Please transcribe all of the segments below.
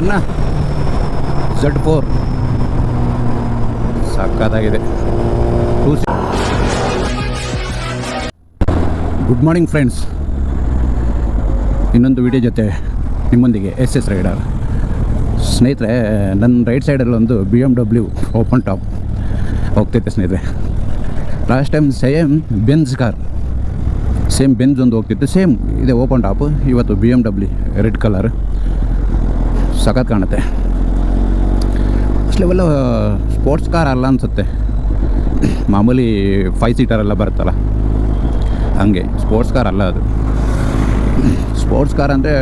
Verna Z4 ಸಕ್ಕತ್ತಾಗಿದೆ. Good morning friends, ಇನ್ನೊಂದು video ಜೊತೆ ನಿಮ್ಮೊಂದಿಗೆ SS ರೈಡರ್. ಸ್ನೇಹಿತರೆ, ನನ್ನ ರೈಟ್ ಸೈಡಲ್ಲಿ ಒಂದು BMW ಓಪನ್ ಟಾಪ್ ಹೋಗ್ತೈತೆ ಸ್ನೇಹಿತರೆ. Last time same Benz car, same Benz ಒಂದು ಹೋಗ್ತಿತ್ತು, ಸೇಮ್ ಇದೆ ಓಪನ್ ಟಾಪು. ಇವತ್ತು BMW ರೆಡ್ ಕಲರ್ ಸಖತ್ ಕಾಣುತ್ತೆ. ಅಷ್ಟೇ ಇವೆಲ್ಲ ಸ್ಪೋರ್ಟ್ಸ್ ಕಾರ್ ಅಲ್ಲ ಅನಿಸುತ್ತೆ, ಮಾಮೂಲಿ 5 ಸೀಟರೆಲ್ಲ ಬರುತ್ತಲ್ಲ ಹಂಗೆ. ಸ್ಪೋರ್ಟ್ಸ್ ಕಾರ್ ಅಲ್ಲ ಅದು. ಸ್ಪೋರ್ಟ್ಸ್ ಕಾರ್ ಅಂದರೆ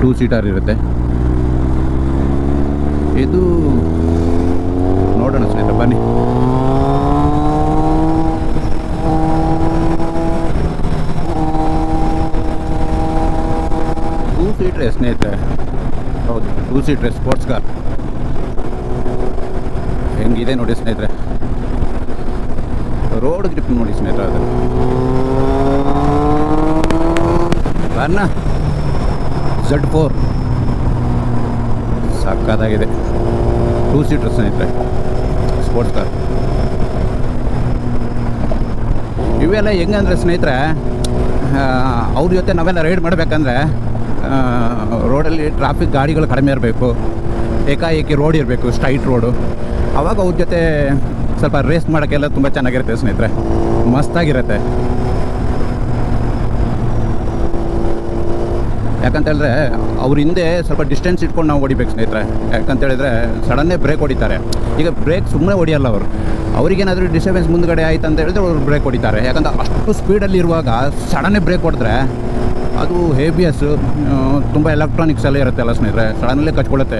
2 ಸೀಟರ್ ಇರುತ್ತೆ. ಇದು ನೋಡೋಣ ಸ್ನೇಹಿತರೆ, ಬನ್ನಿ. ಸೀಟ್ರೆ ಸ್ನೇಹಿತರೆ, ಹೌದು 2 ಸೀಟ್ರೆ ಸ್ಪೋರ್ಟ್ಸ್ ಕಾರ್. ಹೆಂಗಿದೆ ನೋಡಿ ಸ್ನೇಹಿತರೆ, ರೋಡ್ ಗ್ರಿಪ್ ನೋಡಿ ಸ್ನೇಹಿತರೆ. ಅದು ವರ್ನಾ Z4 ಸಕ್ಕತ್ತಾಗಿದೆ. 2 ಸೀಟರ್ ಸ್ನೇಹಿತರೆ ಸ್ಪೋರ್ಟ್ಸ್ ಕಾರ್. ಇವೆಲ್ಲ ಹೆಂಗಂದ್ರೆ ಸ್ನೇಹಿತರೆ, ಅವ್ರ ಜೊತೆ ನಾವೆಲ್ಲ ರೈಡ್ ಮಾಡಬೇಕಂದ್ರೆ ರೋಡಲ್ಲಿ ಟ್ರಾಫಿಕ್ ಗಾಡಿಗಳು ಕಡಿಮೆ ಇರಬೇಕು, ಏಕಾಏಕಿ ರೋಡ್ ಇರಬೇಕು, ಸ್ಟ್ರೈಟ್ ರೋಡು. ಆವಾಗ ಅವ್ರ ಜೊತೆ ಸ್ವಲ್ಪ ರೇಸ್ ಮಾಡೋಕ್ಕೆಲ್ಲ ತುಂಬ ಚೆನ್ನಾಗಿರುತ್ತೆ ಸ್ನೇಹಿತರೆ, ಮಸ್ತಾಗಿರುತ್ತೆ. ಯಾಕಂತೇಳಿದ್ರೆ ಅವ್ರ ಹಿಂದೆ ಸ್ವಲ್ಪ ಡಿಸ್ಟೆನ್ಸ್ ಇಟ್ಕೊಂಡು ನಾವು ಹೊಡಿಬೇಕು ಸ್ನೇಹಿತರೆ. ಯಾಕಂತೇಳಿದ್ರೆ ಸಡನ್ನೇ ಬ್ರೇಕ್ ಹೊಡಿತಾರೆ. ಈಗ ಬ್ರೇಕ್ ಸುಮ್ಮನೆ ಹೊಡಿಯಲ್ಲ ಅವರು, ಅವ್ರಿಗೇನಾದರೂ ಡಿಸ್ಟರ್ಬೆನ್ಸ್ ಮುಂದ್ಗಡೆ ಆಯ್ತು ಅಂತ ಹೇಳಿದ್ರೆ ಅವ್ರು ಬ್ರೇಕ್ ಹೊಡಿತಾರೆ. ಯಾಕಂದ್ರೆ ಅಷ್ಟು ಸ್ಪೀಡಲ್ಲಿ ಇರುವಾಗ ಸಡನ್ನೇ ಬ್ರೇಕ್ ಹೊಡೆದ್ರೆ ಅದು ಹೇಬಿಯಸ್ಸು, ತುಂಬ ಎಲೆಕ್ಟ್ರಾನಿಕ್ಸ್ ಎಲ್ಲ ಇರುತ್ತಲ್ಲ ಸ್ನೇಹಿತರೆ, ಸಡನ್ಲಿ ಕಚ್ಕೊಳ್ಳುತ್ತೆ.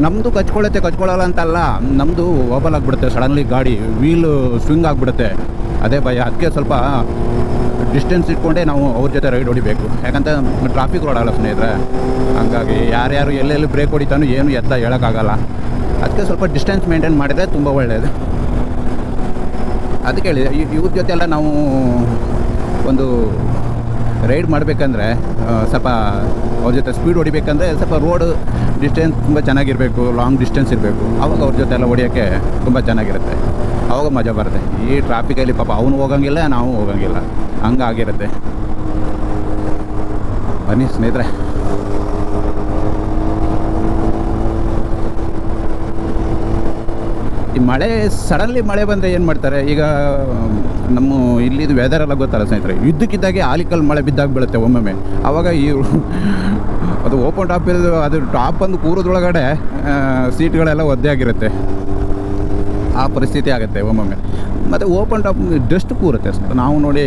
ನಮ್ಮದು ಕಚ್ಕೊಳ್ಳಲ್ಲ ಅಂತಲ್ಲ, ನಮ್ಮದು ಓಬಲ್ ಆಗಿಬಿಡುತ್ತೆ ಸಡನ್ಲಿ, ಗಾಡಿ ವೀಲು ಸ್ವಿಂಗ್ ಆಗಿಬಿಡುತ್ತೆ. ಅದೇ ಭಯ. ಅದಕ್ಕೆ ಸ್ವಲ್ಪ ಡಿಸ್ಟೆನ್ಸ್ ಇಟ್ಕೊಂಡೇ ನಾವು ಅವ್ರ ಜೊತೆ ರೈಡ್ ಹೊಡಿಬೇಕು. ಯಾಕಂತ ಟ್ರಾಫಿಕ್ ರೋಡ್ ಅಲ್ಲ ಸ್ನೇಹಿತರೆ, ಹಂಗಾಗಿ ಯಾರ್ಯಾರು ಎಲ್ಲೆಲ್ಲಿ ಬ್ರೇಕ್ ಹೊಡಿತಾನೋ ಏನು ಎತ್ತ ಹೇಳೋಕ್ಕಾಗಲ್ಲ. ಅದಕ್ಕೆ ಸ್ವಲ್ಪ ಡಿಸ್ಟೆನ್ಸ್ ಮೇಂಟೈನ್ ಮಾಡಿದರೆ ತುಂಬ ಒಳ್ಳೆಯದು. ಅದಕ್ಕೆ ಹೇಳಿದೆ, ಇವ್ರ ಜೊತೆ ಎಲ್ಲ ನಾವು ಒಂದು ರೈಡ್ ಮಾಡಬೇಕಂದ್ರೆ ಸ್ವಲ್ಪ ಅವ್ರ ಜೊತೆ ಸ್ಪೀಡ್ ಹೊಡಿಬೇಕಂದ್ರೆ ಸ್ವಲ್ಪ ರೋಡ್ ಡಿಸ್ಟೆನ್ಸ್ ತುಂಬ ಚೆನ್ನಾಗಿರಬೇಕು, ಲಾಂಗ್ ಡಿಸ್ಟೆನ್ಸ್ ಇರಬೇಕು. ಆವಾಗ ಅವ್ರ ಜೊತೆ ಎಲ್ಲ ಹೊಡಿಯೋಕ್ಕೆ ತುಂಬ ಚೆನ್ನಾಗಿರುತ್ತೆ, ಆವಾಗ ಮಜಾ ಬರುತ್ತೆ. ಈ ಟ್ರಾಫಿಕಲ್ಲಿ ಪಾಪ ಅವನು ಹೋಗಂಗಿಲ್ಲ, ನಾವು ಹೋಗಂಗಿಲ್ಲ, ಹಂಗಾಗಿರುತ್ತೆ. ಬನ್ನಿ ಸ್ನೇಹಿತರೆ. ಈ ಮಳೆ, ಸಡನ್ಲಿ ಮಳೆ ಬಂದರೆ ಏನು ಮಾಡ್ತಾರೆ, ಈಗ ನಮ್ಮ ಇಲ್ಲಿದು ವೆದರೆಲ್ಲ ಗೊತ್ತಲ್ಲ ಸ್ನೇಹಿತರೆ, ಇದ್ದಕ್ಕಿದ್ದಾಗೆ ಆಲಿಕಲ್ ಮಳೆ ಬಿದ್ದಾಗ ಬೀಳುತ್ತೆ ಒಮ್ಮೊಮ್ಮೆ. ಆವಾಗ ಅದು ಓಪನ್ ಟಾಪ್ ಇರೋದು, ಅದು ಟಾಪ್ ಒಂದು ಕೂರೋದ್ರೊಳಗಡೆ ಸೀಟ್ಗಳೆಲ್ಲ ಒದ್ದೆ ಆಗಿರುತ್ತೆ, ಆ ಪರಿಸ್ಥಿತಿ ಆಗುತ್ತೆ ಒಮ್ಮೊಮ್ಮೆ. ಮತ್ತು ಓಪನ್ ಟಾಪ್ ಡಸ್ಟ್ ಕೂರುತ್ತೆ. ನಾವು ನೋಡಿ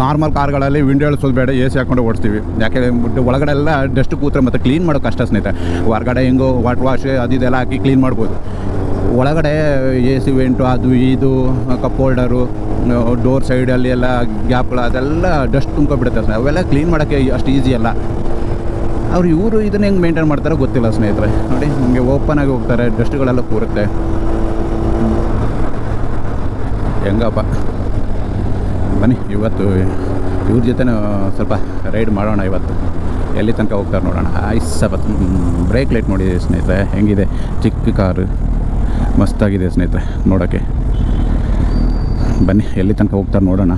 ನಾರ್ಮಲ್ ಕಾರ್ಗಳಲ್ಲಿ ವಿಂಡೋ ಇಳಿಸೋದು ಬೇಡ, AC ಹಾಕ್ಕೊಂಡು ಓಡಿಸ್ತೀವಿ. ಯಾಕೆಂದರೆ ಒಳಗಡೆ ಎಲ್ಲ ಡಸ್ಟ್ ಕೂತ್ರೆ ಮತ್ತು ಕ್ಲೀನ್ ಮಾಡೋಕೆ ಕಷ್ಟ ಸ್ನೇಹಿತರೆ. ಹೊರಗಡೆ ಹೆಂಗೋ ವಾಟರ್ ವಾಶ್ ಅದು ಇದೆಲ್ಲ ಹಾಕಿ ಕ್ಲೀನ್ ಮಾಡ್ಬೋದು. ಒಳಗಡೆ AC ವೆಂಟು, ಅದು ಇದು ಕಪ್ ಹೋಲ್ಡರು, ಡೋರ್ ಸೈಡಲ್ಲಿ ಎಲ್ಲ ಗ್ಯಾಪ್ಗಳು, ಅದೆಲ್ಲ ಡಸ್ಟ್ ತುಂಬ್ಕೊಬಿಡುತ್ತೆ ಸ್ನೇಹಿತರೆ. ಅವೆಲ್ಲ ಕ್ಲೀನ್ ಮಾಡೋಕ್ಕೆ ಅಷ್ಟು ಈಸಿ ಅಲ್ಲ. ಇವರು ಇದನ್ನ ಹೆಂಗೆ ಮೇಂಟೈನ್ ಮಾಡ್ತಾರೋ ಗೊತ್ತಿಲ್ಲ ಸ್ನೇಹಿತರೆ. ನೋಡಿ ನಮಗೆ ಓಪನ್ ಆಗಿ ಹೋಗ್ತಾರೆ, ಡಸ್ಟ್ಗಳೆಲ್ಲ ಕೂರುತ್ತೆ. ಹೆಂಗಪ್ಪ, ಬನ್ನಿ ಇವತ್ತು ಇವ್ರ ಜೊತೆ ಸ್ವಲ್ಪ ರೈಡ್ ಮಾಡೋಣ. ಇವತ್ತು ಎಲ್ಲಿ ತನಕ ಹೋಗ್ತಾರೆ ನೋಡೋಣ. ಸ್ವಲ್ಪ ಬ್ರೇಕ್ ಲೈಟ್ ನೋಡಿ ಸ್ನೇಹಿತರೆ, ಹೆಂಗಿದೆ, ಚಿಕ್ಕ ಕಾರು ಮಸ್ತಾಗಿದೆ ಸ್ನೇಹಿತರೆ ನೋಡೋಕ್ಕೆ. ಬನ್ನಿ ಎಲ್ಲಿ ತನಕ ಹೋಗ್ತಾರೆ ನೋಡೋಣ.